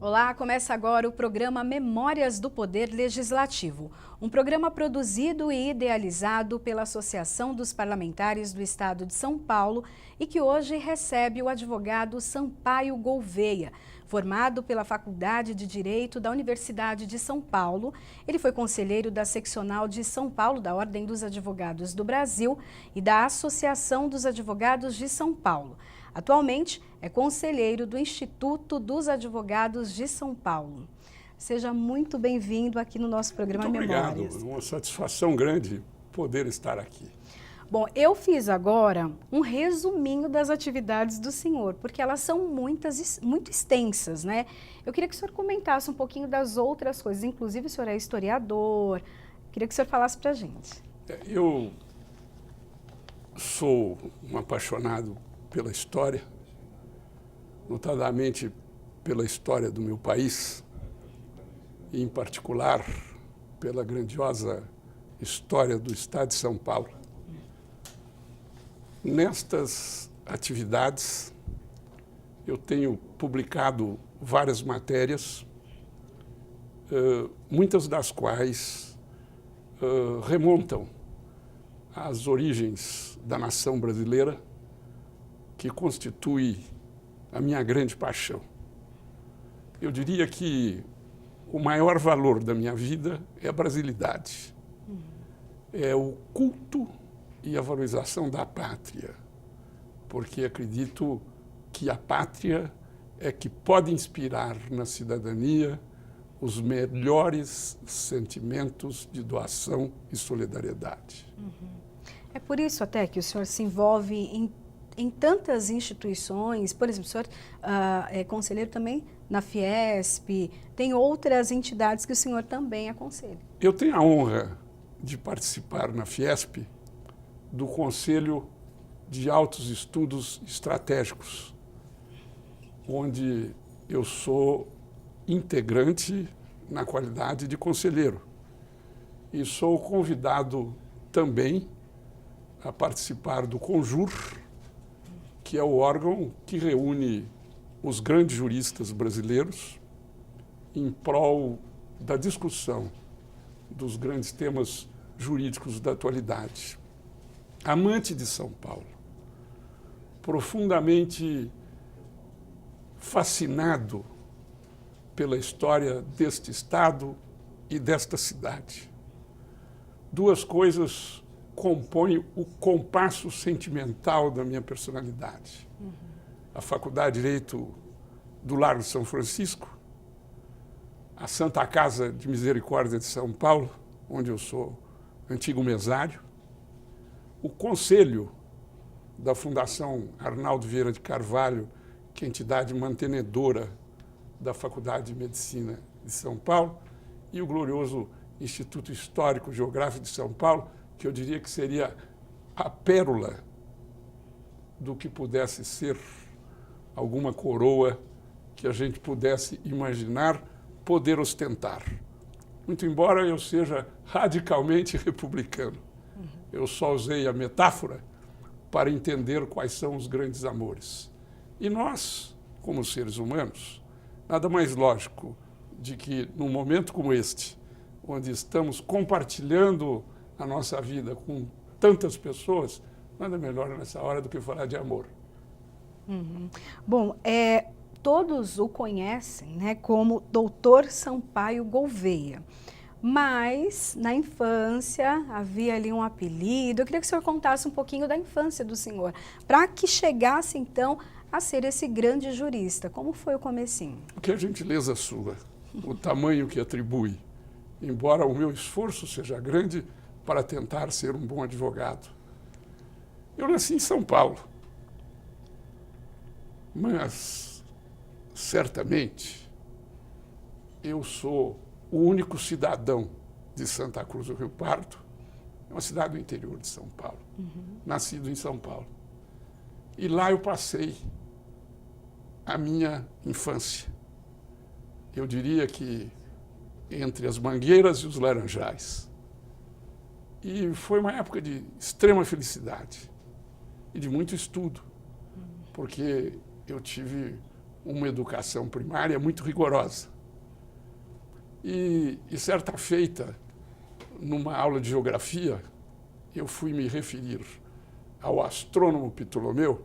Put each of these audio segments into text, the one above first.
Olá, começa agora o programa Memórias do Poder Legislativo, um programa produzido e idealizado pela Associação dos Parlamentares do Estado de São Paulo e que hoje recebe o advogado Sampaio Gouvêa. Formado pela Faculdade de Direito da Universidade de São Paulo, ele foi conselheiro da Seccional de São Paulo da Ordem dos Advogados do Brasil e da Associação dos Advogados de São Paulo. Atualmente é conselheiro do Instituto dos Advogados de São Paulo. Seja muito bem-vindo aqui no nosso programa Memórias. Muito obrigado, uma satisfação grande poder estar aqui. Bom, eu fiz agora um resuminho das atividades do senhor, porque elas são muito extensas, né? Eu queria que o senhor comentasse um pouquinho das outras coisas, inclusive o senhor é historiador, queria que o senhor falasse pra gente. Eu sou um apaixonado pela história, notadamente pela história do meu país, e em particular pela grandiosa história do Estado de São Paulo. Nestas atividades, eu tenho publicado várias matérias, muitas das quais remontam às origens da nação brasileira, que constitui a minha grande paixão. Eu diria que o maior valor da minha vida é a brasilidade. É o culto e a valorização da pátria, porque acredito que a pátria é que pode inspirar na cidadania os melhores sentimentos de doação e solidariedade. É por isso até que o senhor se envolve em tantas instituições, por exemplo, o senhor é conselheiro também na Fiesp, tem outras entidades que o senhor também aconselha. Eu tenho a honra de participar na Fiesp do Conselho de Altos Estudos Estratégicos, onde eu sou integrante na qualidade de conselheiro. E sou convidado também a participar do CONJUR, que é o órgão que reúne os grandes juristas brasileiros em prol da discussão dos grandes temas jurídicos da atualidade. Amante de São Paulo, profundamente fascinado pela história deste estado e desta cidade. Duas coisas compõem o compasso sentimental da minha personalidade. A Faculdade de Direito do Largo de São Francisco, a Santa Casa de Misericórdia de São Paulo, onde eu sou antigo mesário, o Conselho da Fundação Arnaldo Vieira de Carvalho, que é a entidade mantenedora da Faculdade de Medicina de São Paulo, e o glorioso Instituto Histórico Geográfico de São Paulo, que eu diria que seria a pérola do que pudesse ser alguma coroa que a gente pudesse imaginar poder ostentar. Muito embora eu seja radicalmente republicano. Eu só usei a metáfora para entender quais são os grandes amores. E nós, como seres humanos, nada mais lógico de que, num momento como este, onde estamos compartilhando a nossa vida com tantas pessoas, nada melhor nessa hora do que falar de amor. Bom, todos o conhecem, né, como Doutor Sampaio Gouvêa. Mas, na infância, havia ali um apelido. Eu queria que o senhor contasse um pouquinho da infância do senhor, para que chegasse, então, a ser esse grande jurista. Como foi o comecinho? Que a gentileza sua, o tamanho que atribui, embora o meu esforço seja grande para tentar ser um bom advogado. Eu nasci em São Paulo, mas, certamente, eu sou o único cidadão de Santa Cruz do Rio Pardo, é uma cidade do interior de São Paulo, nascido em São Paulo. E lá eu passei a minha infância. Eu diria que entre as Mangueiras e os Laranjais. E foi uma época de extrema felicidade e de muito estudo, porque eu tive uma educação primária muito rigorosa. E certa feita, numa aula de geografia, eu fui me referir ao astrônomo Ptolomeu,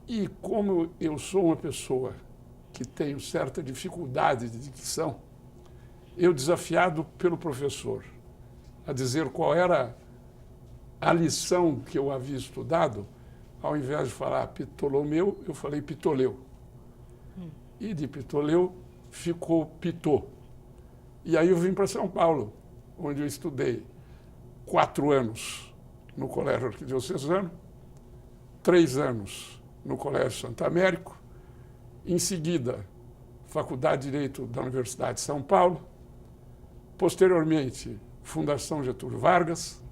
e como eu sou uma pessoa que tenho certa dificuldade de dicção, eu desafiado pelo professor a dizer qual era a lição que eu havia estudado, ao invés de falar Ptolomeu, eu falei Ptoleu. E de Ptoleu ficou Pitô. E aí eu vim para São Paulo, onde eu estudei 4 anos no Colégio Arquidiocesano, 3 anos no Colégio Santo Américo, em seguida, Faculdade de Direito da Universidade de São Paulo, posteriormente, Fundação Getúlio Vargas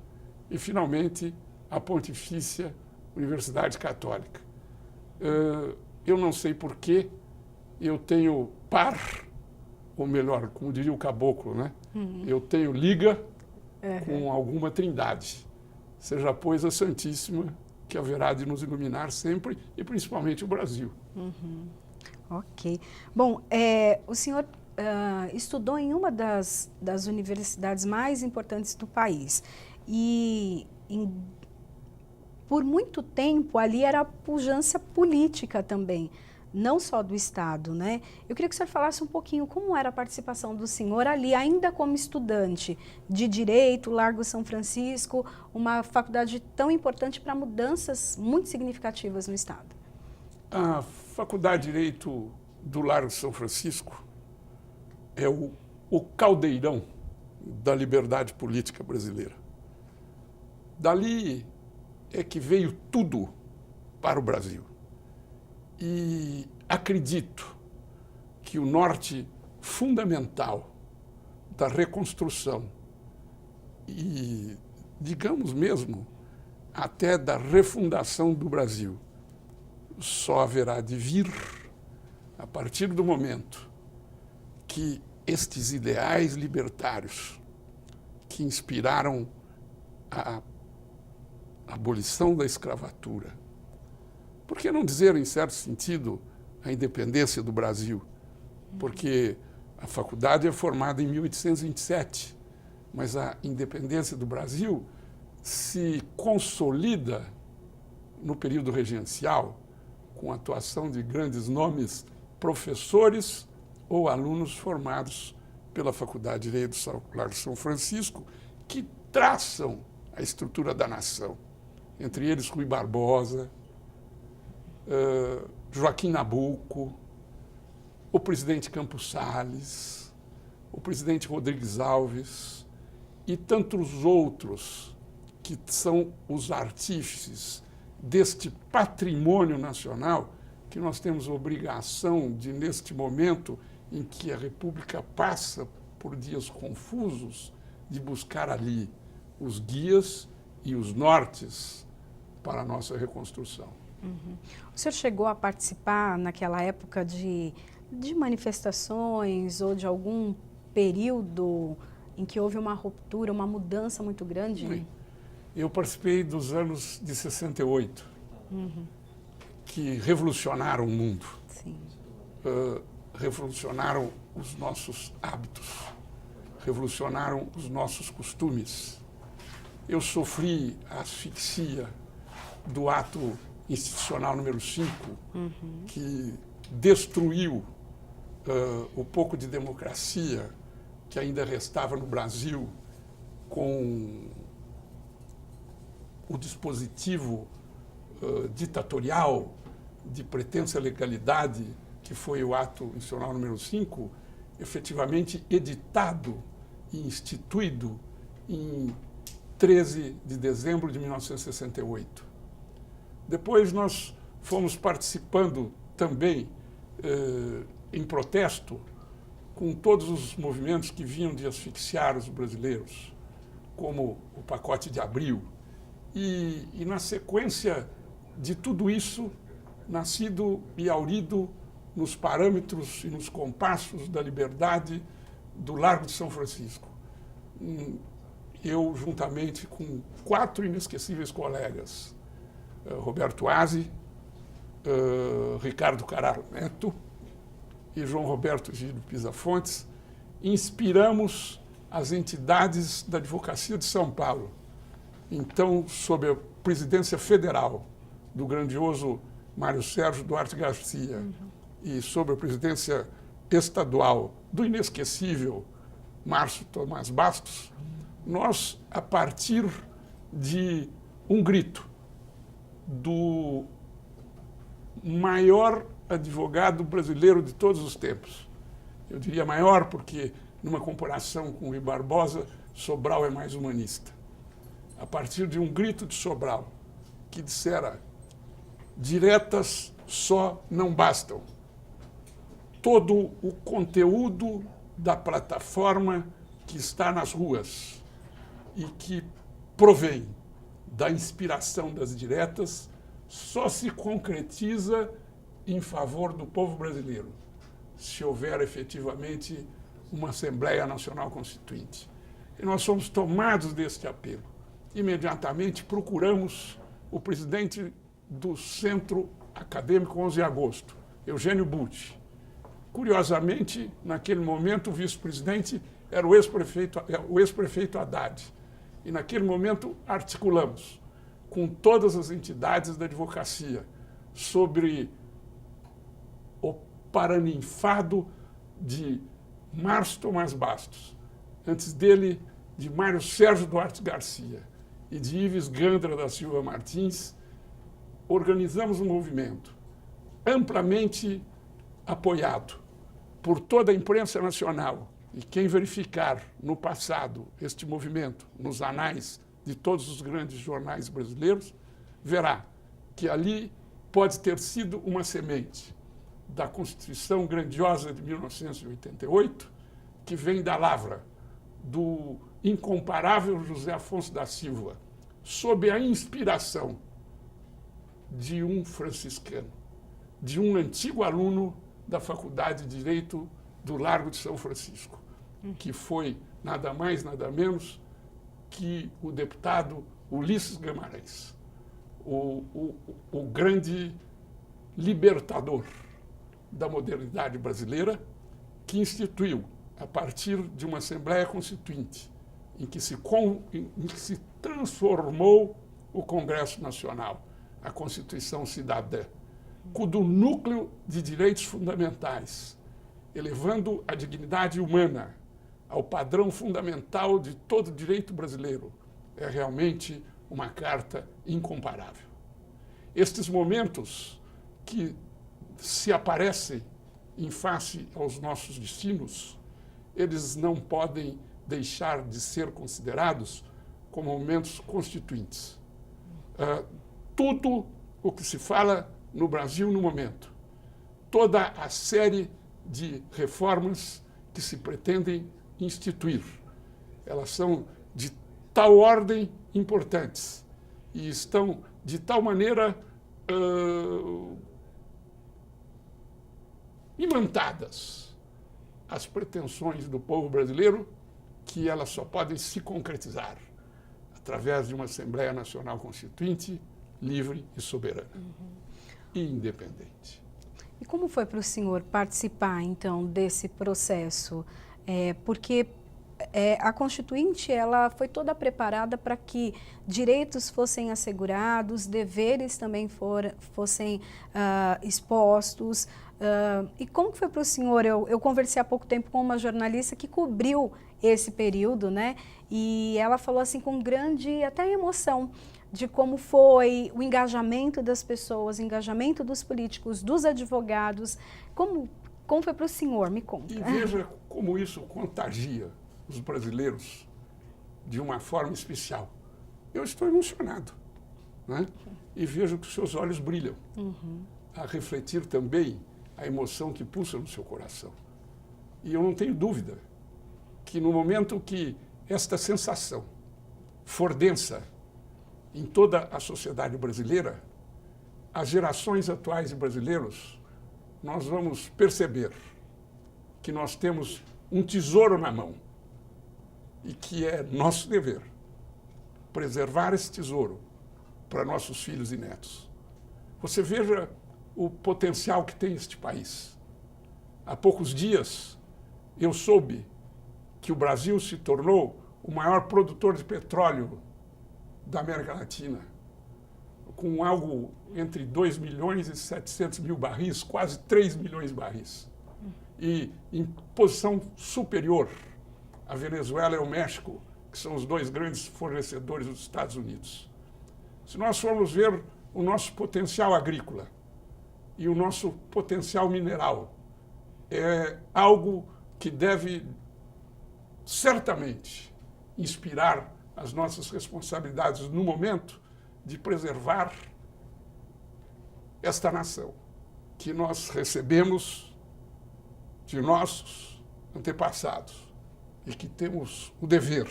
e, finalmente, a Pontifícia Universidade Católica. Eu não sei por que eu tenho par, ou melhor, como diria o caboclo, né? Eu tenho liga com alguma trindade, seja, pois, a Santíssima, que haverá de nos iluminar sempre, e principalmente o Brasil. Ok. Bom, o senhor estudou em uma das universidades mais importantes do país. E por muito tempo ali era a pujança política também, não só do Estado, né? Eu queria que o senhor falasse um pouquinho como era a participação do senhor ali, ainda como estudante de Direito, Largo São Francisco, uma faculdade tão importante para mudanças muito significativas no Estado. A Faculdade de Direito do Largo São Francisco é o caldeirão da liberdade política brasileira. Dali é que veio tudo para o Brasil. E acredito que o norte fundamental da reconstrução e, digamos mesmo, até da refundação do Brasil, só haverá de vir a partir do momento que estes ideais libertários que inspiraram a abolição da escravatura, por que não dizer, em certo sentido, a independência do Brasil? Porque a faculdade é formada em 1827, mas a independência do Brasil se consolida no período regencial, com a atuação de grandes nomes, professores ou alunos formados pela Faculdade de Direito do Largo São Francisco, que traçam a estrutura da nação. Entre eles, Rui Barbosa, Joaquim Nabuco, o presidente Campos Salles, o presidente Rodrigues Alves e tantos outros que são os artífices deste patrimônio nacional que nós temos obrigação de, neste momento em que a República passa por dias confusos, de buscar ali os guias e os nortes para a nossa reconstrução. O senhor chegou a participar naquela época de manifestações ou de algum período em que houve uma ruptura, uma mudança muito grande? Sim. Eu participei dos anos de 68, que revolucionaram o mundo. Sim. Revolucionaram os nossos hábitos, revolucionaram os nossos costumes. Eu sofri a asfixia do ato institucional número 5, que destruiu o pouco de democracia que ainda restava no Brasil com o dispositivo ditatorial de pretensa legalidade, que foi o ato institucional número 5, efetivamente editado e instituído em 13 de dezembro de 1968. Depois nós fomos participando também em protesto com todos os movimentos que vinham de asfixiar os brasileiros, como o Pacote de Abril. E na sequência de tudo isso, nascido e aurido nos parâmetros e nos compassos da liberdade do Largo de São Francisco. Eu, juntamente com 4 inesquecíveis colegas, Roberto Aze, Ricardo Carraro Neto e João Roberto Gílio Pisa Fontes, inspiramos as entidades da Advocacia de São Paulo. Então, sob a presidência federal do grandioso Mário Sérgio Duarte Garcia e sob a presidência estadual do inesquecível Márcio Tomás Bastos, nós, a partir de um grito do maior advogado brasileiro de todos os tempos, eu diria maior porque, numa comparação com o Rui Barbosa, Sobral é mais humanista. A partir de um grito de Sobral, que dissera: diretas só não bastam. Todo o conteúdo da plataforma que está nas ruas e que provém da inspiração das diretas só se concretiza em favor do povo brasileiro, se houver efetivamente uma Assembleia Nacional Constituinte. E nós somos tomados deste apelo. Imediatamente procuramos o presidente do Centro Acadêmico 11 de Agosto, Eugênio Butti. Curiosamente, naquele momento, o vice-presidente era o ex-prefeito Haddad. E naquele momento articulamos com todas as entidades da advocacia sobre o paraninfado de Márcio Tomás Bastos, antes dele de Mário Sérgio Duarte Garcia e de Ives Gandra da Silva Martins. Organizamos um movimento amplamente apoiado por toda a imprensa nacional, e quem verificar no passado este movimento nos anais de todos os grandes jornais brasileiros, verá que ali pode ter sido uma semente da Constituição grandiosa de 1988, que vem da lavra do incomparável José Afonso da Silva, sob a inspiração de um franciscano, de um antigo aluno da Faculdade de Direito do Largo de São Francisco, que foi nada mais, nada menos que o deputado Ulisses Guimarães, o grande libertador da modernidade brasileira, que instituiu, a partir de uma Assembleia Constituinte, em que se transformou o Congresso Nacional, a Constituição Cidadã, cujo núcleo de direitos fundamentais, elevando a dignidade humana ao padrão fundamental de todo o direito brasileiro, é realmente uma carta incomparável. Estes momentos que se aparecem em face aos nossos destinos, eles não podem deixar de ser considerados como momentos constituintes. Tudo o que se fala no Brasil no momento, toda a série de reformas que se pretendem instituir, elas são de tal ordem importantes e estão de tal maneira imantadas às pretensões do povo brasileiro, que elas só podem se concretizar através de uma Assembleia Nacional Constituinte livre e soberana e independente. E como foi para o senhor participar, então, desse processo? Porque a Constituinte ela foi toda preparada para que direitos fossem assegurados, deveres também fossem expostos. E como foi para o senhor? Eu conversei há pouco tempo com uma jornalista que cobriu esse período, né? E ela falou assim com grande até emoção de como foi o engajamento das pessoas, o engajamento dos políticos, dos advogados. Como foi para o senhor? Me conta. E veja como isso contagia os brasileiros de uma forma especial. Eu estou emocionado, né? E vejo que os seus olhos brilham, a refletir também a emoção que pulsa no seu coração. E eu não tenho dúvida que no momento que esta sensação for densa em toda a sociedade brasileira, as gerações atuais de brasileiros, nós vamos perceber que nós temos um tesouro na mão e que é nosso dever preservar esse tesouro para nossos filhos e netos. Você veja o potencial que tem este país. Há poucos dias eu soube que o Brasil se tornou o maior produtor de petróleo da América Latina, com algo entre 2 milhões e 700 mil barris, quase 3 milhões de barris. E em posição superior a Venezuela e o México, que são os dois grandes fornecedores dos Estados Unidos. Se nós formos ver o nosso potencial agrícola e o nosso potencial mineral, é algo que deve certamente inspirar as nossas responsabilidades no momento de preservar esta nação que nós recebemos de nossos antepassados e que temos o dever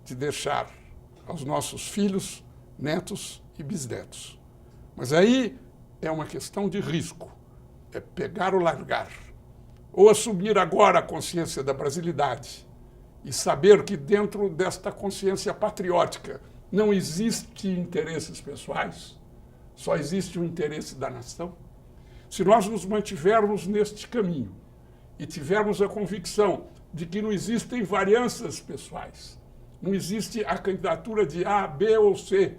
de deixar aos nossos filhos, netos e bisnetos. Mas aí é uma questão de risco, é pegar ou largar. Ou assumir agora a consciência da brasilidade e saber que dentro desta consciência patriótica não existe interesses pessoais, só existe o interesse da nação. Se nós nos mantivermos neste caminho e tivermos a convicção de que não existem varianças pessoais, não existe a candidatura de A, B ou C,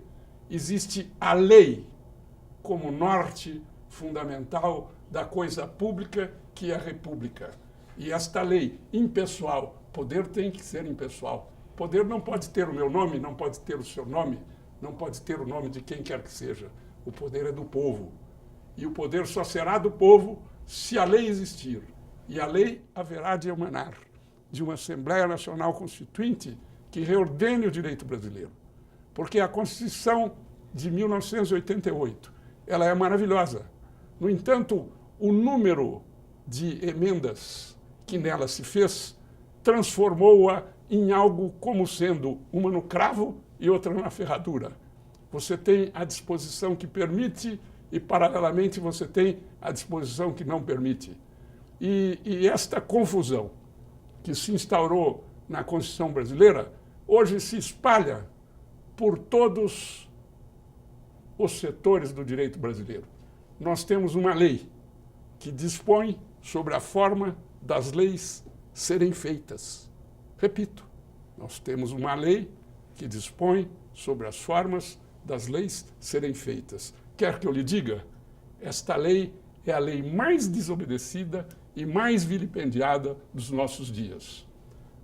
existe a lei como norte fundamental da coisa pública, que é a república. E esta lei impessoal, poder tem que ser impessoal. Poder não pode ter o meu nome, não pode ter o seu nome, não pode ter o nome de quem quer que seja. O poder é do povo. E o poder só será do povo se a lei existir. E a lei haverá de emanar de uma Assembleia Nacional Constituinte que reordene o direito brasileiro. Porque a Constituição de 1988, ela é maravilhosa. No entanto, o número de emendas que nela se fez transformou-a em algo como sendo uma no cravo e outra na ferradura. Você tem a disposição que permite e, paralelamente, você tem a disposição que não permite. E esta confusão que se instaurou na Constituição brasileira, hoje se espalha por todos os setores do direito brasileiro. Nós temos uma lei que dispõe sobre a forma das leis serem feitas. Repito, nós temos uma lei que dispõe sobre as formas das leis serem feitas. Quer que eu lhe diga, esta lei é a lei mais desobedecida e mais vilipendiada dos nossos dias.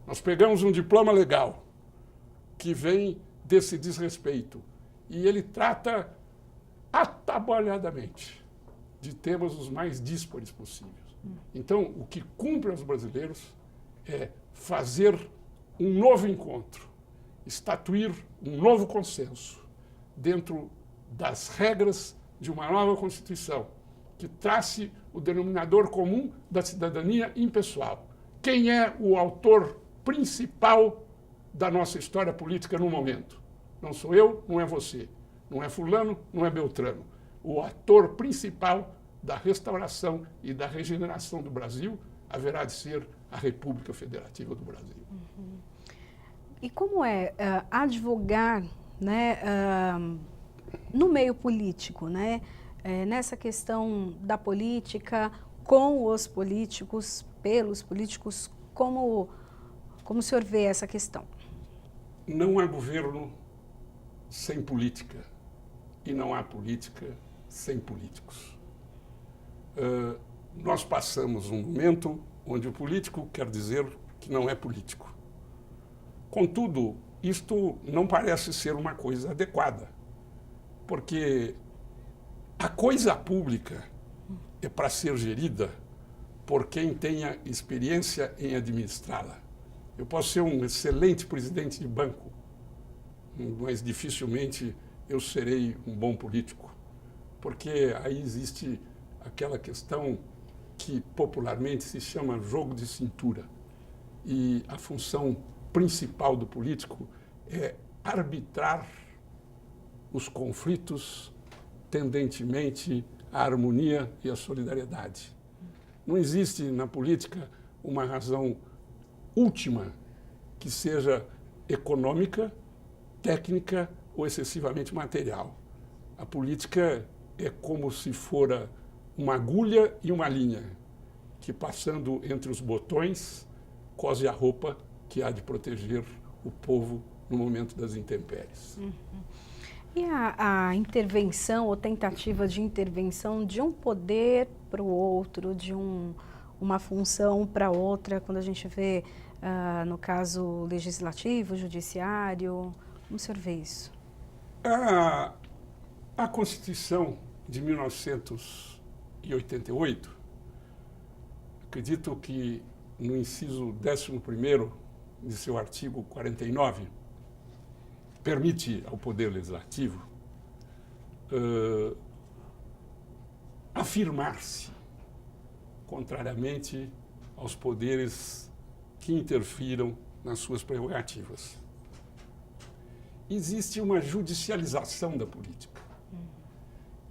Nós pegamos um diploma legal que vem desse desrespeito e ele trata atabalhadamente de temas os mais díspares possíveis. Então, o que cumpre aos brasileiros é fazer um novo encontro, estatuir um novo consenso dentro das regras de uma nova Constituição, que trace o denominador comum da cidadania impessoal. Quem é o autor principal da nossa história política no momento? Não sou eu, não é você, não é fulano, não é Beltrano. O ator principal da restauração e da regeneração do Brasil haverá de ser a República Federativa do Brasil. E como é advogar, né, no meio político, né, nessa questão da política, com os políticos, pelos políticos, como o senhor vê essa questão? Não há governo sem política e não há política sem políticos. Nós passamos um momento onde o político quer dizer que não é político. Contudo, isto não parece ser uma coisa adequada, porque a coisa pública é para ser gerida por quem tenha experiência em administrá-la. Eu posso ser um excelente presidente de banco, mas dificilmente eu serei um bom político, porque aí existe aquela questão que popularmente se chama jogo de cintura. E a função principal do político é arbitrar os conflitos tendentemente à harmonia e à solidariedade. Não existe na política uma razão última que seja econômica, técnica ou excessivamente material. A política é como se fora uma agulha e uma linha, que passando entre os botões, cose a roupa que há de proteger o povo no momento das intempéries. E a intervenção ou tentativa de intervenção de um poder para o outro, de uma função para outra, quando a gente vê, no caso legislativo, judiciário, como o senhor vê isso? A Constituição de 1988, acredito que no inciso 11º de seu artigo 49, permite ao Poder Legislativo afirmar-se contrariamente aos poderes que interfiram nas suas prerrogativas. Existe uma judicialização da política.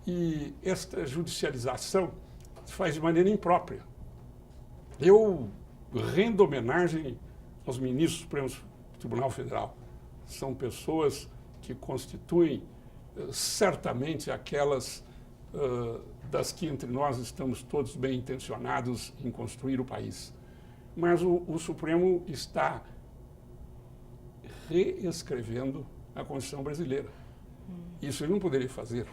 E esta judicialização se faz de maneira imprópria. Eu rendo homenagem aos ministros do Supremo Tribunal Federal. São pessoas que constituem certamente aquelas das que entre nós estamos todos bem intencionados em construir o país. Mas o Supremo está reescrevendo a Constituição brasileira. Isso ele não poderia fazer.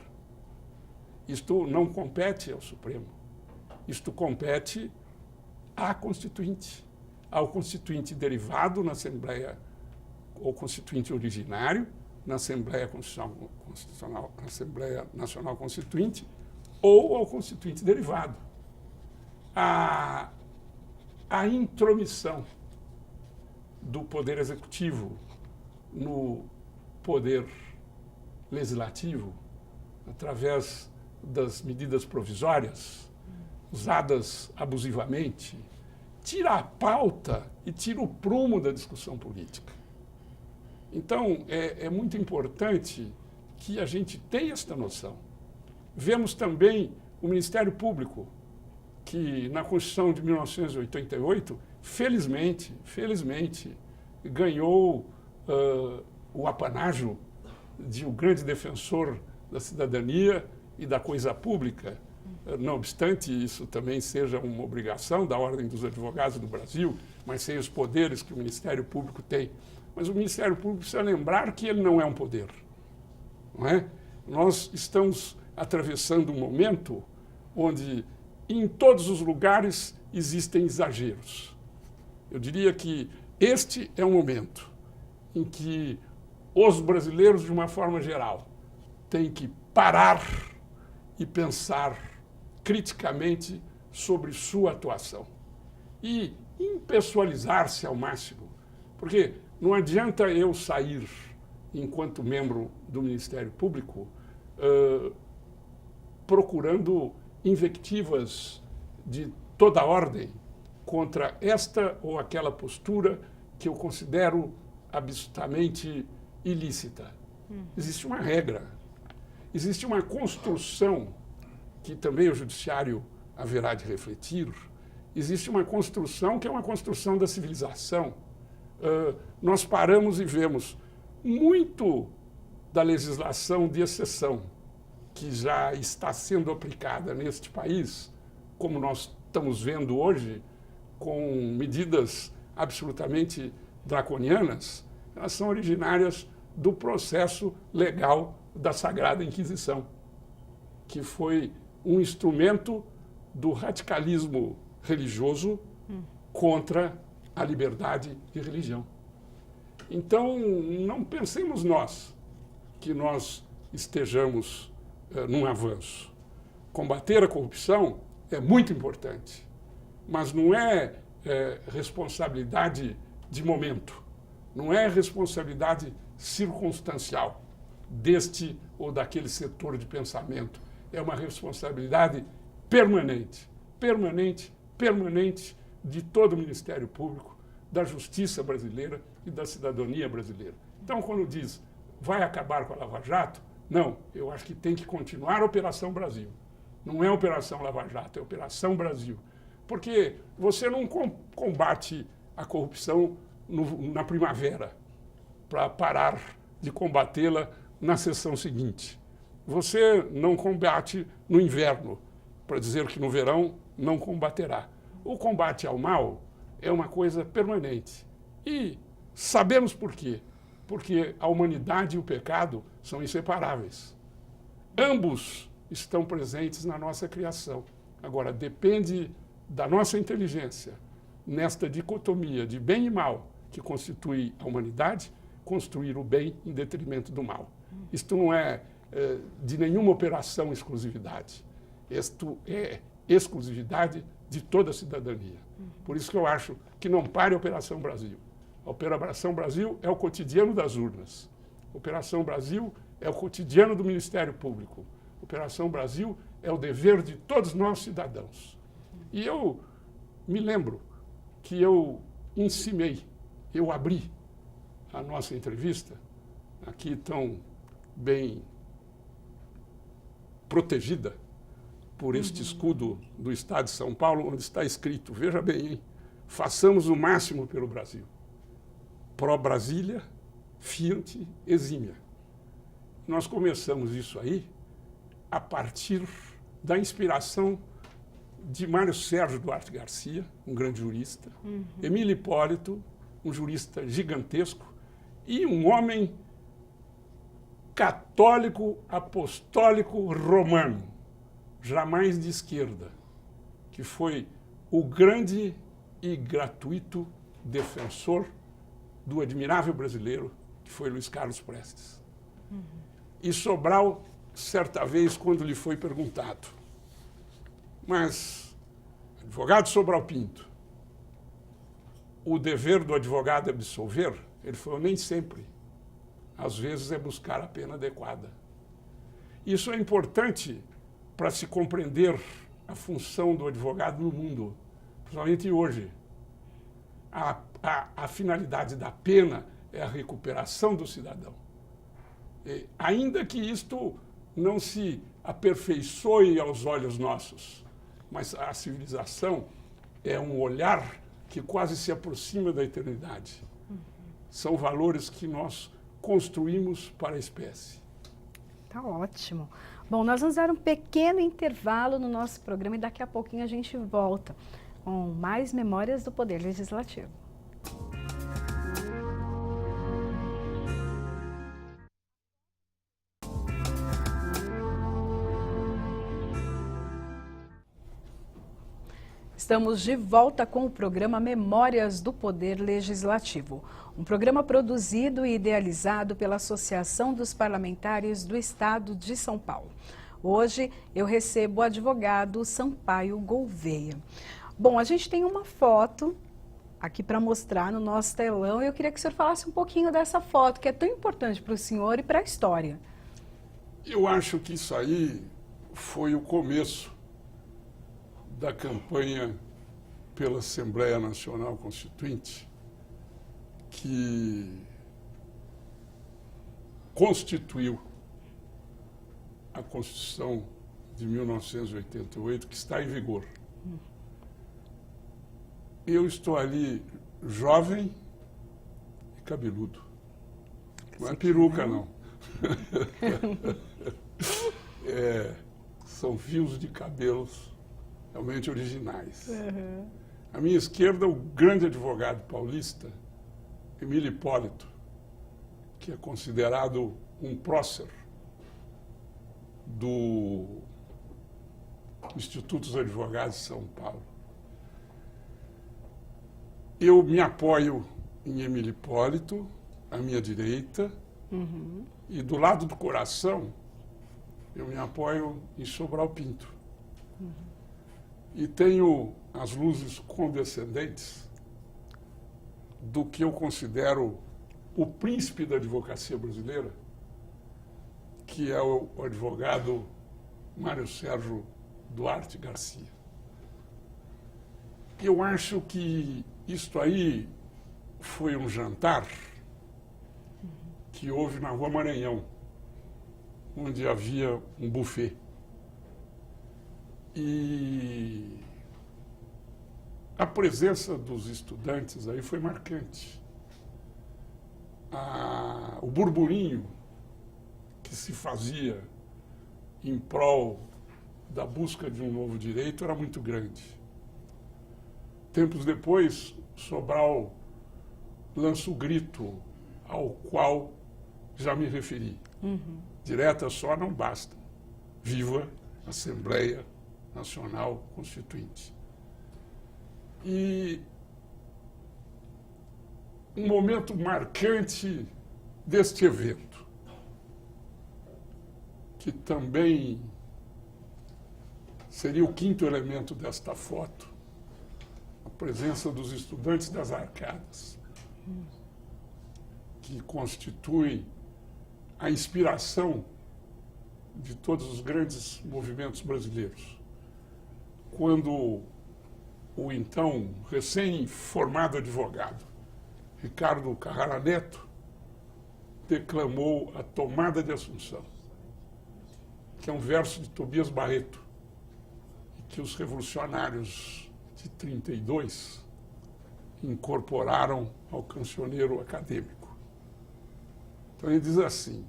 Isto não compete ao Supremo. Isto compete à Constituinte, ao Constituinte derivado na Assembleia, ou Constituinte originário, na Assembleia Constitucional, na Assembleia Nacional Constituinte, ou ao Constituinte derivado. A intromissão do Poder Executivo no Poder Legislativo, através das medidas provisórias, usadas abusivamente, tira a pauta e tira o prumo da discussão política. Então, é muito importante que a gente tenha esta noção. Vemos também o Ministério Público, que na Constituição de 1988, felizmente, ganhou o apanágio de um grande defensor da cidadania e da coisa pública. Não obstante isso também seja uma obrigação da Ordem dos Advogados do Brasil, mas sem os poderes que o Ministério Público tem. Mas o Ministério Público precisa lembrar que ele não é um poder, não é? Nós estamos atravessando um momento onde em todos os lugares existem exageros. Eu diria que este é um momento em que os brasileiros, de uma forma geral, têm que parar e pensar criticamente sobre sua atuação e impessoalizar-se ao máximo, porque não adianta eu sair, enquanto membro do Ministério Público, procurando invectivas de toda ordem contra esta ou aquela postura que eu considero absolutamente ilícita. Existe uma regra, existe uma construção que também o Judiciário haverá de refletir, existe uma construção que é uma construção da civilização. Nós paramos e vemos muito da legislação de exceção que já está sendo aplicada neste país, como nós estamos vendo hoje, com medidas absolutamente draconianas, elas são originárias do processo legal da Sagrada Inquisição, que foi um instrumento do radicalismo religioso contra a liberdade de religião. Então, não pensemos nós que nós estejamos num avanço. Combater a corrupção é muito importante, mas não é responsabilidade de momento, não é responsabilidade circunstancial deste ou daquele setor de pensamento. É uma responsabilidade permanente de todo o Ministério Público, da Justiça brasileira e da cidadania brasileira. Então, quando diz, vai acabar com a Lava Jato, não, eu acho que tem que continuar a Operação Brasil. Não é Operação Lava Jato, é Operação Brasil. Porque você não combate a corrupção na primavera para parar de combatê-la na sessão seguinte. Você não combate no inverno, para dizer que no verão não combaterá. O combate ao mal é uma coisa permanente. E sabemos por quê. Porque a humanidade e o pecado são inseparáveis. Ambos estão presentes na nossa criação. Agora, depende da nossa inteligência, nesta dicotomia de bem e mal, que constitui a humanidade, construir o bem em detrimento do mal. Isto não é de nenhuma operação exclusividade. Isto é exclusividade de toda a cidadania. Por isso que eu acho que não pare a Operação Brasil. A Operação Brasil é o cotidiano das urnas. A Operação Brasil é o cotidiano do Ministério Público. A Operação Brasil é o dever de todos nós cidadãos. E eu me lembro que eu encimei, eu abri a nossa entrevista, aqui tão bem protegida por este escudo do Estado de São Paulo, onde está escrito, veja bem, hein? Façamos o máximo pelo Brasil. Pró-Brasília, Fiat exímia. Nós começamos isso aí a partir da inspiração de Mário Sérgio Duarte Garcia, um grande jurista, Emílio Hipólito, um jurista gigantesco, e um homem católico, apostólico, romano, jamais de esquerda, que foi o grande e gratuito defensor do admirável brasileiro, que foi Luiz Carlos Prestes. E Sobral, certa vez, quando lhe foi perguntado, mas, advogado Sobral Pinto, o dever do advogado é absolver? Ele falou, nem sempre. Às vezes é buscar a pena adequada. Isso é importante para se compreender a função do advogado no mundo, principalmente hoje. A finalidade da pena é a recuperação do cidadão. E, ainda que isto não se aperfeiçoe aos olhos nossos, mas a civilização é um olhar que quase se aproxima da eternidade. São valores que nós construímos para a espécie. Tá ótimo. Bom, nós vamos dar um pequeno intervalo no nosso programa e daqui a pouquinho a gente volta com mais Memórias do Poder Legislativo. Estamos de volta com o programa Memórias do Poder Legislativo, um programa produzido e idealizado pela Associação dos Parlamentares do Estado de São Paulo. Hoje eu recebo o advogado Sampaio Gouveia. Bom, a gente tem uma foto aqui para mostrar no nosso telão e eu queria que o senhor falasse um pouquinho dessa foto, que é tão importante para o senhor e para a história. Eu acho que isso aí foi o começo da campanha pela Assembleia Nacional Constituinte, que constituiu a Constituição de 1988, que está em vigor. Eu estou ali jovem e cabeludo. Não é peruca, não. São fios de cabelos realmente originais. À minha esquerda, o grande advogado paulista, Emílio Hipólito, que é considerado um prócer do Instituto dos Advogados de São Paulo. Eu me apoio em Emílio Hipólito, à minha direita, e do lado do coração, eu me apoio em Sobral Pinto. E tenho as luzes condescendentes do que eu considero o príncipe da advocacia brasileira, que é o advogado Mário Sérgio Duarte Garcia. Eu acho que isto aí foi um jantar que houve na Rua Maranhão, onde havia um buffet. E a presença dos estudantes aí foi marcante. O burburinho que se fazia em prol da busca de um novo direito era muito grande. Tempos depois, Sobral lança o grito ao qual já me referi. Direta só não basta. Viva a Assembleia Nacional Constituinte. E um momento marcante deste evento, que também seria o quinto elemento desta foto, a presença dos estudantes das arcadas, que constituem a inspiração de todos os grandes movimentos brasileiros. Quando o então recém-formado advogado Ricardo Carrara Neto declamou a Tomada de Assunção, que é um verso de Tobias Barreto, e que os revolucionários de 32 incorporaram ao cancioneiro acadêmico. Então ele diz assim: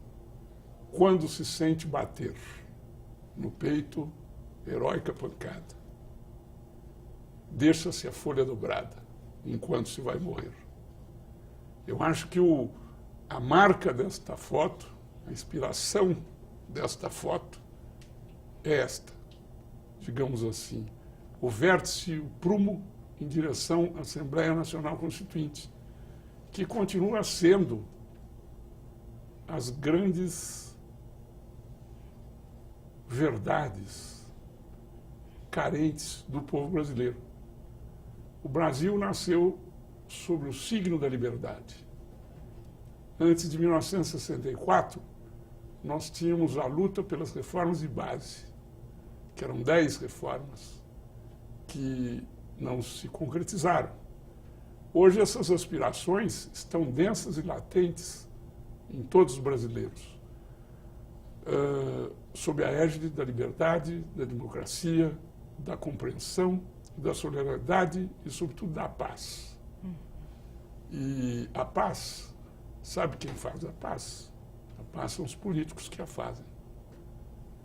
quando se sente bater no peito, heróica pancada, deixa-se a folha dobrada enquanto se vai morrer. Eu acho que a marca desta foto, a inspiração desta foto é esta, digamos assim, o vértice, o prumo em direção à Assembleia Nacional Constituinte, que continua sendo as grandes verdades carentes do povo brasileiro. O Brasil nasceu sob o signo da liberdade. Antes de 1964, nós tínhamos a luta pelas reformas de base, que eram 10 reformas, que não se concretizaram. Hoje essas aspirações estão densas e latentes em todos os brasileiros, sob a égide da liberdade, da democracia, da compreensão, da solidariedade e, sobretudo, da paz. E a paz, sabe quem faz a paz? A paz são os políticos que a fazem.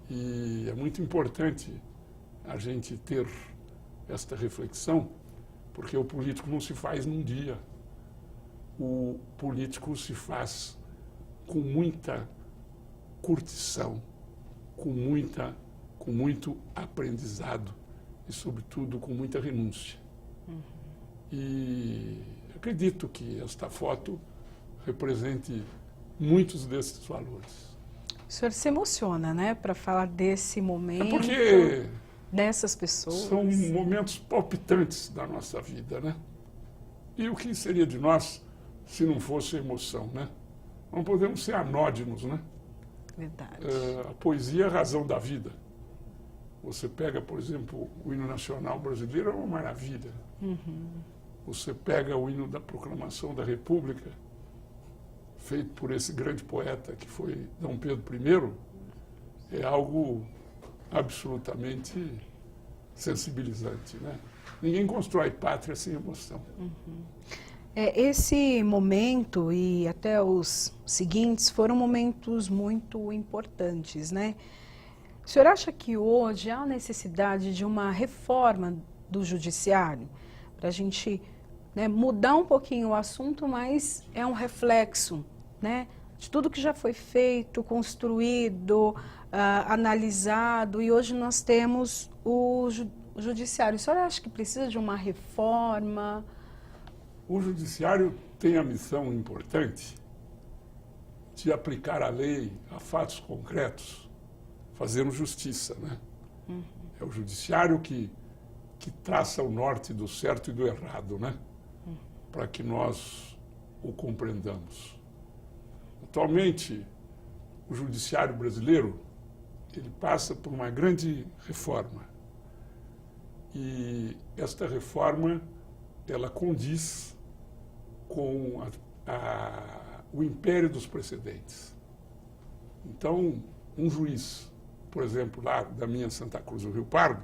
E é muito importante a gente ter esta reflexão, porque o político não se faz num dia. O político se faz com muita curtição, com muito aprendizado e, sobretudo, com muita renúncia. E acredito que esta foto represente muitos desses valores. O senhor se emociona, né, para falar desse momento, porque dessas pessoas. São momentos palpitantes da nossa vida, né? E o que seria de nós se não fosse emoção, né? Não podemos ser anódinos, né? Verdade. A poesia é a razão da vida. Você pega, por exemplo, o hino nacional brasileiro, é uma maravilha. Você pega o hino da Proclamação da República, feito por esse grande poeta que foi Dom Pedro I, é algo absolutamente sensibilizante, né? Ninguém constrói pátria sem emoção. Esse momento e até os seguintes foram momentos muito importantes, né? O senhor acha que hoje há necessidade de uma reforma do judiciário? Para a gente, né, mudar um pouquinho o assunto, mas é um reflexo, né, de tudo que já foi feito, construído, analisado, e hoje nós temos o judiciário. O senhor acha que precisa de uma reforma? O judiciário tem a missão importante de aplicar a lei a fatos concretos, fazendo justiça, né? É o judiciário que traça o norte do certo e do errado, né? Para que nós o compreendamos. Atualmente, o judiciário brasileiro, ele passa por uma grande reforma. E esta reforma, ela condiz com o império dos precedentes. Então, um juiz, por exemplo, lá da minha Santa Cruz do Rio Pardo,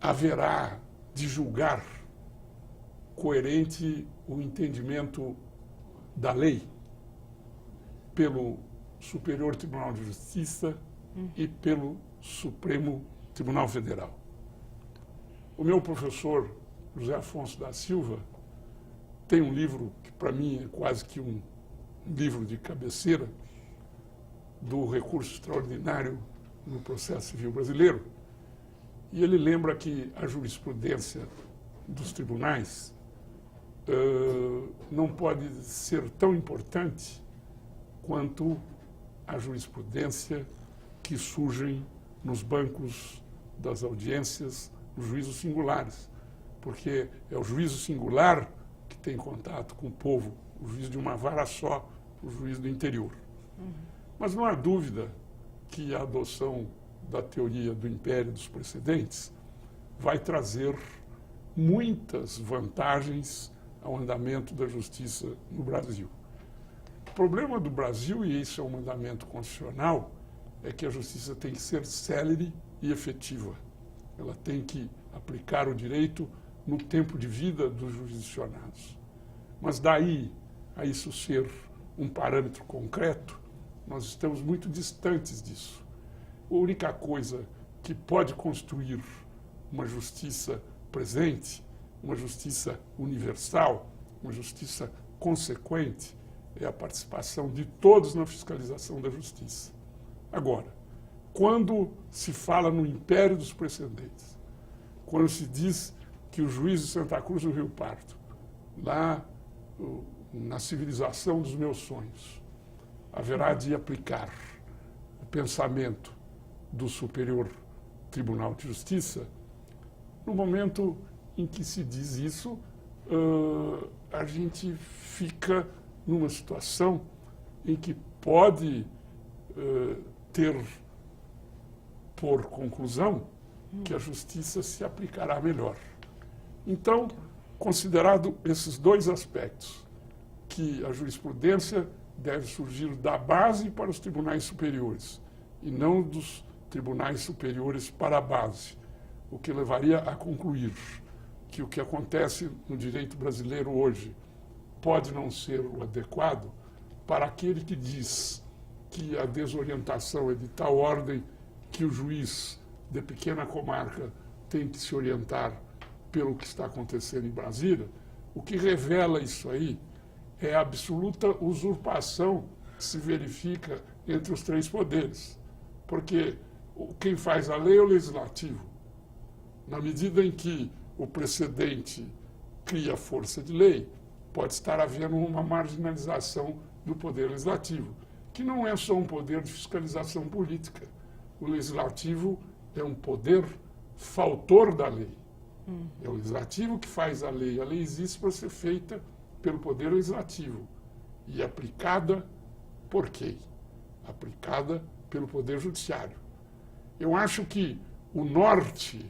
haverá de julgar coerente o entendimento da lei pelo Superior Tribunal de Justiça e pelo Supremo Tribunal Federal. O meu professor, José Afonso da Silva, tem um livro que para mim é quase que um livro de cabeceira do recurso extraordinário no processo civil brasileiro, e ele lembra que a jurisprudência dos tribunais não pode ser tão importante quanto a jurisprudência que surgem nos bancos das audiências, nos juízos singulares, porque é o juízo singular que tem contato com o povo, o juiz de uma vara só, o juiz do interior. Mas não há dúvida que a adoção da teoria do império dos precedentes vai trazer muitas vantagens ao andamento da justiça no Brasil. O problema do Brasil, e isso é um mandamento constitucional, é que a justiça tem que ser célere e efetiva. Ela tem que aplicar o direito no tempo de vida dos jurisdicionados. Mas daí a isso ser um parâmetro concreto, nós estamos muito distantes disso. A única coisa que pode construir uma justiça presente, uma justiça universal, uma justiça consequente, é a participação de todos na fiscalização da justiça. Agora, quando se fala no império dos precedentes, quando se diz que o juiz de Santa Cruz do Rio Pardo, lá na civilização dos meus sonhos, haverá de aplicar o pensamento do Superior Tribunal de Justiça, no momento em que se diz isso, a gente fica numa situação em que pode ter por conclusão que a justiça se aplicará melhor. Então, considerado esses dois aspectos, que a jurisprudência deve surgir da base para os tribunais superiores e não dos tribunais superiores para a base, o que levaria a concluir que o que acontece no direito brasileiro hoje pode não ser o adequado para aquele que diz que a desorientação é de tal ordem que o juiz de pequena comarca tem que se orientar pelo que está acontecendo em Brasília. O que revela isso aí é a absoluta usurpação que se verifica entre os três poderes. Porque quem faz a lei é o legislativo. Na medida em que o precedente cria força de lei, pode estar havendo uma marginalização do poder legislativo, que não é só um poder de fiscalização política. O legislativo é um poder fautor da lei. É o legislativo que faz a lei. A lei existe para ser feita pelo poder legislativo e aplicada por quem? Aplicada pelo poder judiciário. Eu acho que o norte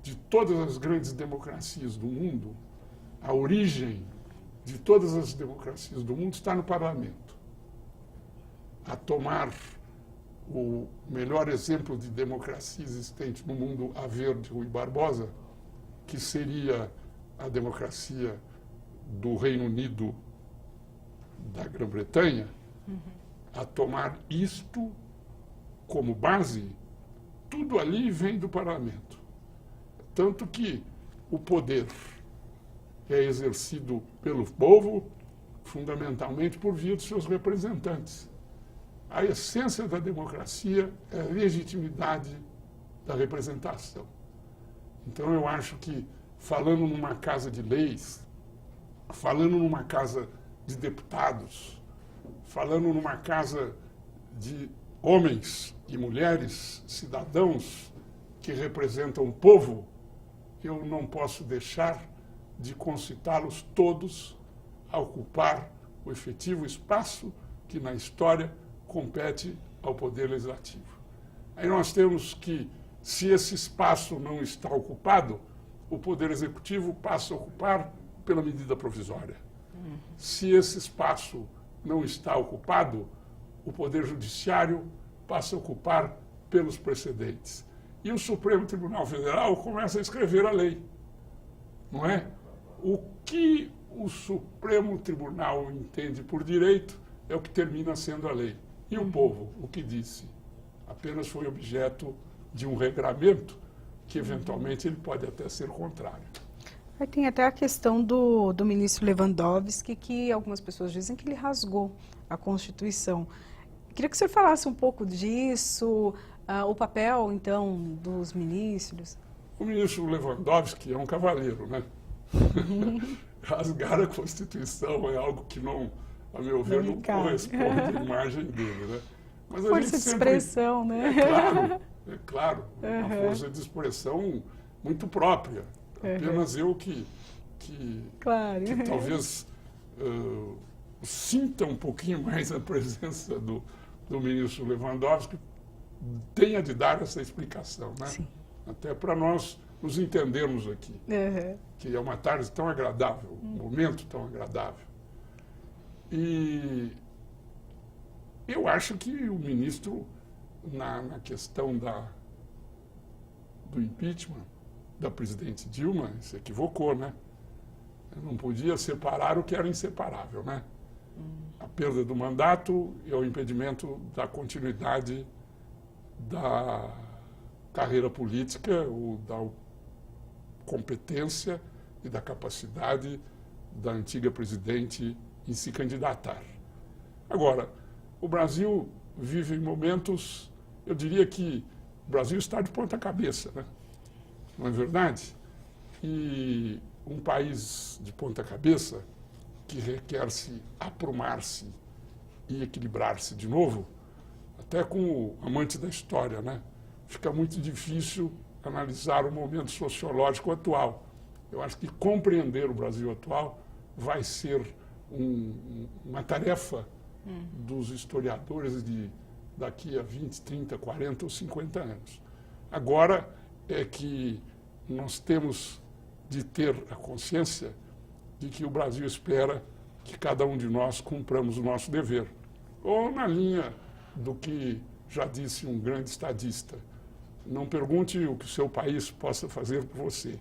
de todas as grandes democracias do mundo, a origem de todas as democracias do mundo está no parlamento. A tomar o melhor exemplo de democracia existente no mundo, a ver de Rui Barbosa, que seria a democracia do Reino Unido da Grã-Bretanha, a tomar isto como base, tudo ali vem do parlamento. Tanto que o poder é exercido pelo povo, fundamentalmente por via dos seus representantes. A essência da democracia é a legitimidade da representação. Então, eu acho que, falando numa casa de leis, falando numa casa de deputados, falando numa casa de homens e mulheres, cidadãos que representam o povo, eu não posso deixar de concitá-los todos a ocupar o efetivo espaço que na história compete ao Poder Legislativo. Aí nós temos que, se esse espaço não está ocupado, o Poder Executivo passa a ocupar pela medida provisória. Se esse espaço não está ocupado, o Poder Judiciário passa a ocupar pelos precedentes. E o Supremo Tribunal Federal começa a escrever a lei, não é? O que o Supremo Tribunal entende por direito é o que termina sendo a lei. E o povo, o que disse? Apenas foi objeto de um regramento que, eventualmente, ele pode até ser contrário. Aí tem até a questão do ministro Lewandowski, que algumas pessoas dizem que ele rasgou a Constituição. Queria que o senhor falasse um pouco disso, o papel, então, dos ministros. O ministro Lewandowski é um cavaleiro, né? Rasgar a Constituição é algo que não, a meu ver, não corresponde à imagem dele, né? Mas a força de expressão, né? É claro, uma força de expressão muito própria. Apenas eu que talvez sinta um pouquinho mais a presença do ministro Lewandowski, tenha de dar essa explicação, né? Sim. Até para nós nos entendermos aqui, que é uma tarde tão agradável, um momento tão agradável. E eu acho que o ministro, na questão do impeachment da presidente Dilma, se equivocou, né? Não podia separar o que era inseparável, né? A perda do mandato e o impedimento da continuidade da carreira política, ou da competência e da capacidade da antiga presidente em se candidatar. Agora, o Brasil vive momentos, eu diria que o Brasil está de ponta cabeça, né? Não é verdade? E um país de ponta cabeça que requer se aprumar-se e equilibrar-se de novo, até como amante da história, né? Fica muito difícil analisar o momento sociológico atual. Eu acho que compreender o Brasil atual vai ser uma tarefa dos historiadores daqui a 20, 30, 40 ou 50 anos. Agora é que nós temos de ter a consciência de que o Brasil espera que cada um de nós cumpramos o nosso dever. Ou na linha do que já disse um grande estadista, não pergunte o que o seu país possa fazer por você.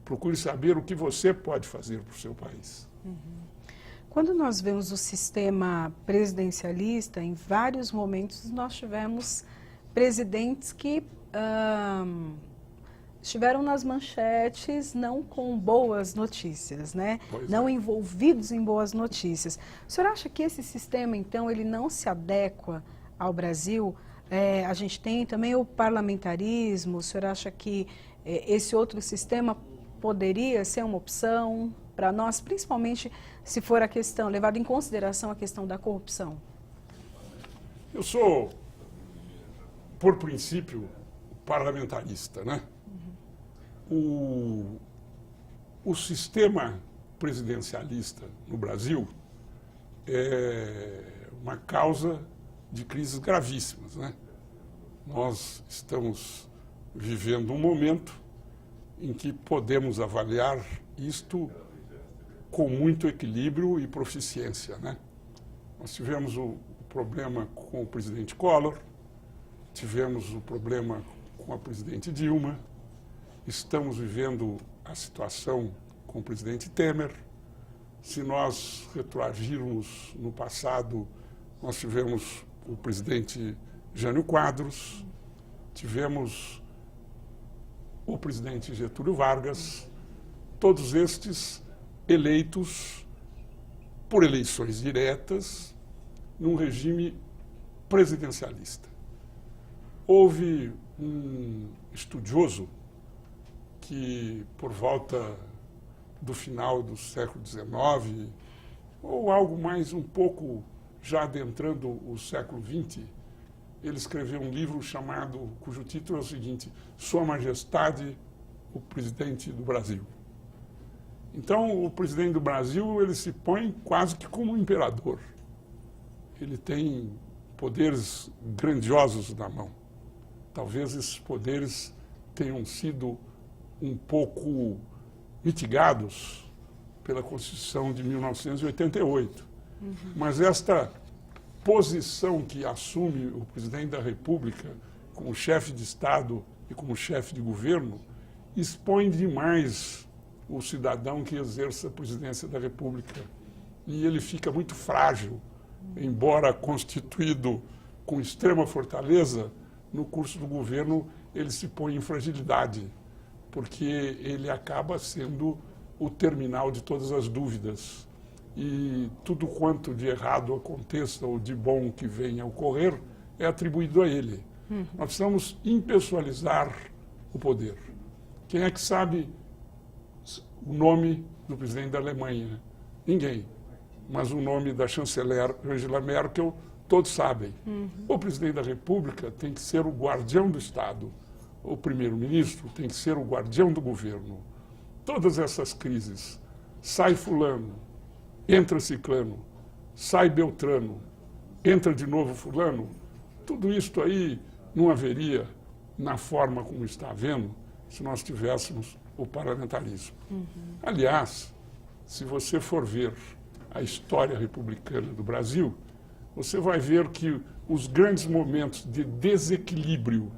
Procure saber o que você pode fazer por seu país. Quando nós vemos o sistema presidencialista, em vários momentos nós tivemos presidentes que estiveram nas manchetes não com boas notícias, né? Não envolvidos em boas notícias. O senhor acha que esse sistema, então, ele não se adequa ao Brasil? A gente tem também o parlamentarismo. O senhor acha que esse outro sistema poderia ser uma opção para nós, principalmente se for a questão, levado em consideração a questão da corrupção? Eu sou, por princípio, parlamentarista, né? O sistema presidencialista no Brasil é uma causa de crises gravíssimas, né? Nós estamos vivendo um momento em que podemos avaliar isto com muito equilíbrio e proficiência, né? Nós tivemos o problema com o presidente Collor, tivemos o problema com a presidente Dilma, estamos vivendo a situação com o presidente Temer. Se nós retroagirmos no passado, nós tivemos o presidente Jânio Quadros, tivemos o presidente Getúlio Vargas, todos estes eleitos por eleições diretas num regime presidencialista. Houve um estudioso que, por volta do final do século XIX, ou algo mais um pouco já adentrando o século XX, ele escreveu um livro cujo título é o seguinte: Sua Majestade, o Presidente do Brasil. Então, o presidente do Brasil, ele se põe quase que como um imperador. Ele tem poderes grandiosos na mão. Talvez esses poderes tenham sido um pouco mitigados pela Constituição de 1988. Mas esta posição que assume o presidente da República como chefe de Estado e como chefe de governo expõe demais o cidadão que exerce a presidência da República. E ele fica muito frágil embora constituído com extrema fortaleza, no curso do governo ele se põe em fragilidade, porque ele acaba sendo o terminal de todas as dúvidas. E tudo quanto de errado aconteça ou de bom que venha a ocorrer é atribuído a ele. Nós precisamos impessoalizar o poder. Quem é que sabe o nome do presidente da Alemanha? Ninguém. Mas o nome da chanceler Angela Merkel, todos sabem. O presidente da República tem que ser o guardião do Estado. O primeiro-ministro tem que ser o guardião do governo. Todas essas crises, sai fulano, entra ciclano, sai beltrano, entra de novo fulano, tudo isso aí não haveria na forma como está havendo se nós tivéssemos o parlamentarismo. Aliás, se você for ver a história republicana do Brasil, você vai ver que os grandes momentos de desequilíbrio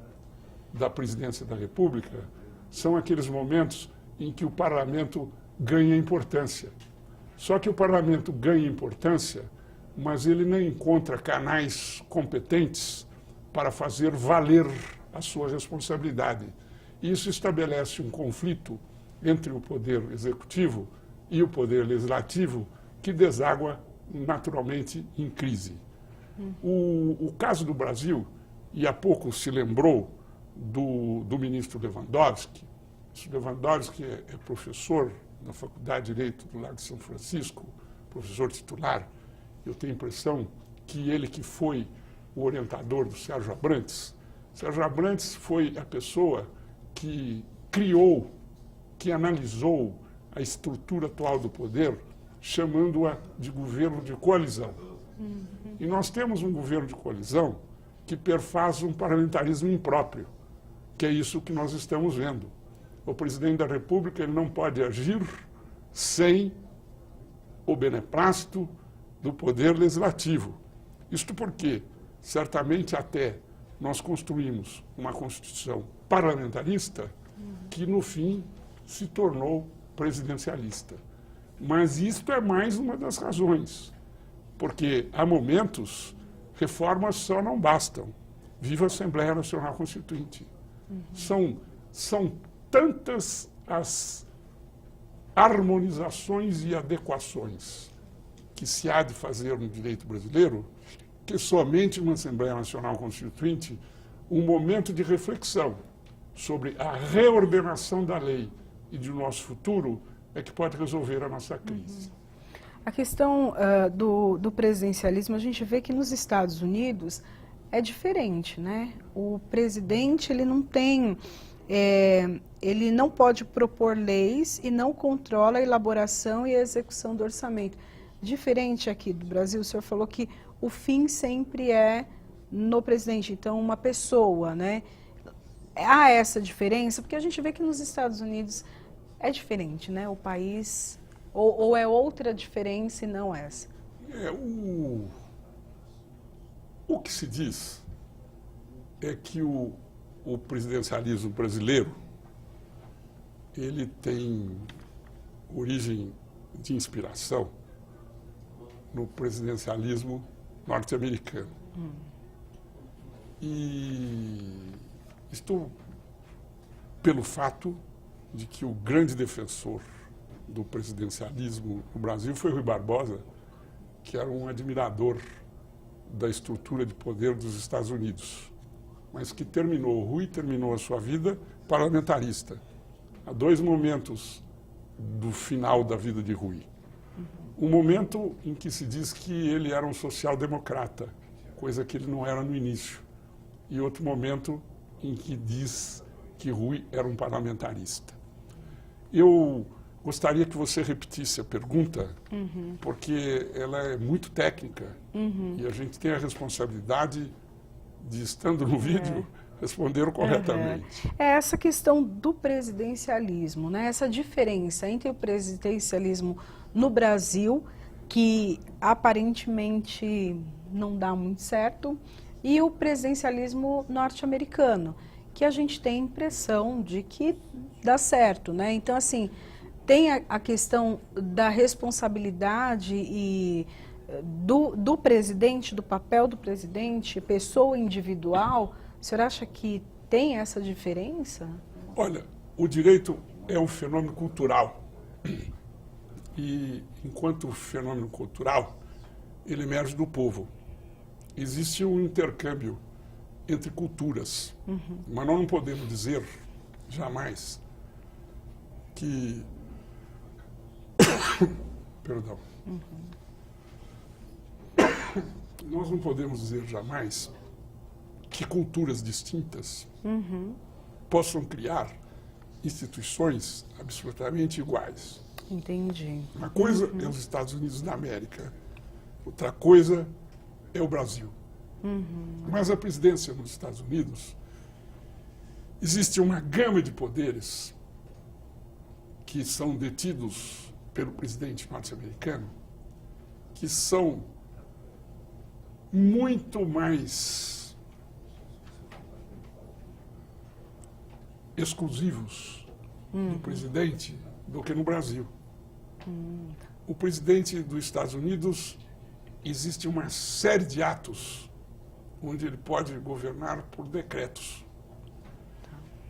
da presidência da República são aqueles momentos em que o parlamento ganha importância. Só que o parlamento ganha importância, mas ele não encontra canais competentes para fazer valer a sua responsabilidade. Isso estabelece um conflito entre o poder executivo e o poder legislativo que deságua naturalmente em crise. O caso do Brasil, e há pouco se lembrou do ministro Lewandowski. O Lewandowski é professor na Faculdade de Direito do Largo de São Francisco, professor titular. Eu tenho a impressão que ele que foi o orientador do Sérgio Abrantes. Sérgio Abrantes foi a pessoa que criou, que analisou a estrutura atual do poder, chamando-a de governo de coalizão. E nós temos um governo de coalizão que perfaz um parlamentarismo impróprio, que é isso que nós estamos vendo. O presidente da República ele não pode agir sem o beneplácito do poder legislativo. Isto porque, certamente, até nós construímos uma Constituição parlamentarista que, no fim, se tornou presidencialista. Mas isto é mais uma das razões, porque, há momentos, reformas só não bastam. Viva a Assembleia Nacional Constituinte. São tantas as harmonizações e adequações que se há de fazer no direito brasileiro, que somente uma Assembleia Nacional Constituinte, um momento de reflexão sobre a reordenação da lei e do nosso futuro, é que pode resolver a nossa crise. A questão do presidencialismo, a gente vê que nos Estados Unidos é diferente, né? O presidente, ele não tem... ele não pode propor leis e não controla a elaboração e a execução do orçamento. Diferente aqui do Brasil, o senhor falou que o fim sempre é no presidente, então uma pessoa, né? Há essa diferença, porque a gente vê que nos Estados Unidos é diferente, né? O país, ou é outra diferença e não essa? O que se diz é que o presidencialismo brasileiro, ele tem origem de inspiração no presidencialismo norte-americano. E isto pelo fato de que o grande defensor do presidencialismo no Brasil foi Rui Barbosa, que era um admirador da estrutura de poder dos Estados Unidos, mas que Rui terminou a sua vida parlamentarista. Há dois momentos do final da vida de Rui. Um momento em que se diz que ele era um social-democrata, coisa que ele não era no início. E outro momento em que diz que Rui era um parlamentarista. Eu gostaria que você repetisse a pergunta, porque ela é muito técnica e a gente tem a responsabilidade de, estando no vídeo, responder corretamente. É essa questão do presidencialismo, né? Essa diferença entre o presidencialismo no Brasil, que aparentemente não dá muito certo, e o presidencialismo norte-americano, que a gente tem a impressão de que dá certo, né? Então, assim, tem a questão da responsabilidade e do presidente, do papel do presidente, pessoa individual, o senhor acha que tem essa diferença? Olha, o direito é um fenômeno cultural. E, enquanto fenômeno cultural, ele emerge do povo. Existe um intercâmbio entre culturas, mas nós não podemos dizer, jamais, que... Perdão. Nós não podemos dizer jamais que culturas distintas possam criar instituições absolutamente iguais. Entendi. Uma coisa é os Estados Unidos da América, outra coisa é o Brasil. Mas a presidência nos Estados Unidos, existe uma gama de poderes que são detidos pelo presidente norte-americano, que são muito mais exclusivos do presidente do que no Brasil. O presidente dos Estados Unidos, existe uma série de atos onde ele pode governar por decretos.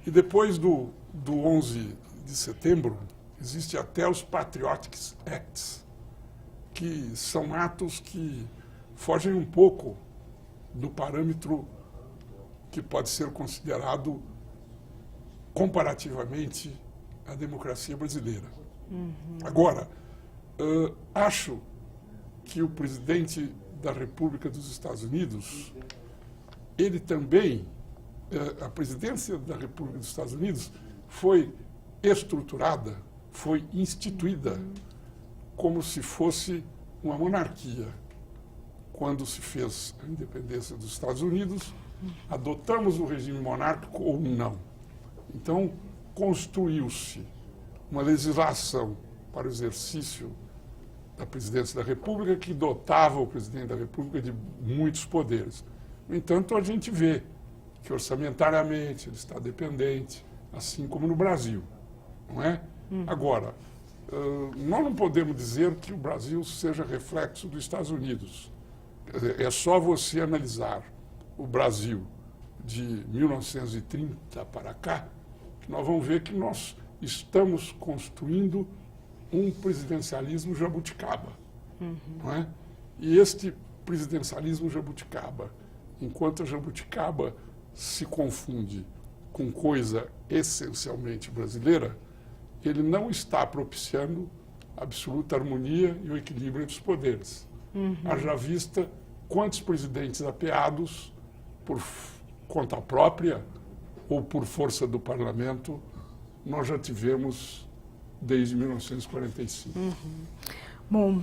E depois do 11 de setembro, existe até os Patriotic Acts, que são atos que fogem um pouco do parâmetro que pode ser considerado comparativamente à democracia brasileira. Agora, acho que o presidente da República dos Estados Unidos, ele também, a presidência da República dos Estados Unidos foi estruturada, foi instituída como se fosse uma monarquia. Quando se fez a independência dos Estados Unidos, adotamos o regime monárquico ou não. Então, construiu-se uma legislação para o exercício da presidência da República que dotava o presidente da República de muitos poderes. No entanto, a gente vê que orçamentariamente ele está dependente, assim como no Brasil, não é? Agora, nós não podemos dizer que o Brasil seja reflexo dos Estados Unidos. É só você analisar o Brasil de 1930 para cá, que nós vamos ver que nós estamos construindo um presidencialismo jabuticaba. Não é? E este presidencialismo jabuticaba, enquanto a jabuticaba se confunde com coisa essencialmente brasileira, ele não está propiciando a absoluta harmonia e o equilíbrio entre os poderes. Haja vista quantos presidentes apeados por conta própria ou por força do parlamento nós já tivemos desde 1945. Bom,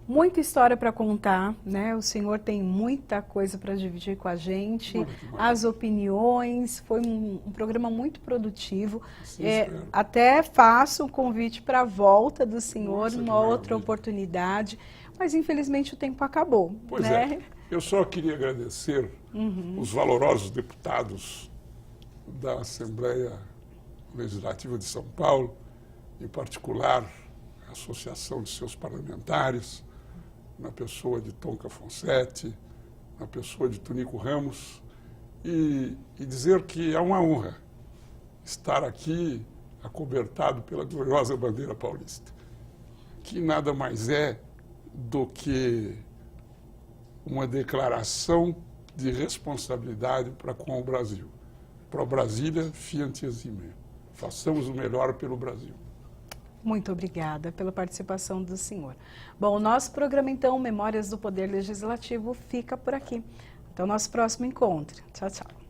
muita história para contar, né? O senhor tem muita coisa para dividir com a gente, as opiniões, foi um programa muito produtivo. Até faço um convite para a volta do senhor numa outra oportunidade, mas infelizmente o tempo acabou. Pois né? Eu só queria agradecer os valorosos deputados da Assembleia Legislativa de São Paulo, em particular a Associação de seus parlamentares, na pessoa de Tom Cafonsetti, na pessoa de Tunico Ramos, e dizer que é uma honra estar aqui acobertado pela gloriosa bandeira paulista, que nada mais é do que uma declaração de responsabilidade para com o Brasil. Pro Brasília, fiat exime. Façamos o melhor pelo Brasil. Muito obrigada pela participação do senhor. Bom, o nosso programa, então, Memórias do Poder Legislativo, fica por aqui. Até o nosso próximo encontro. Tchau, tchau.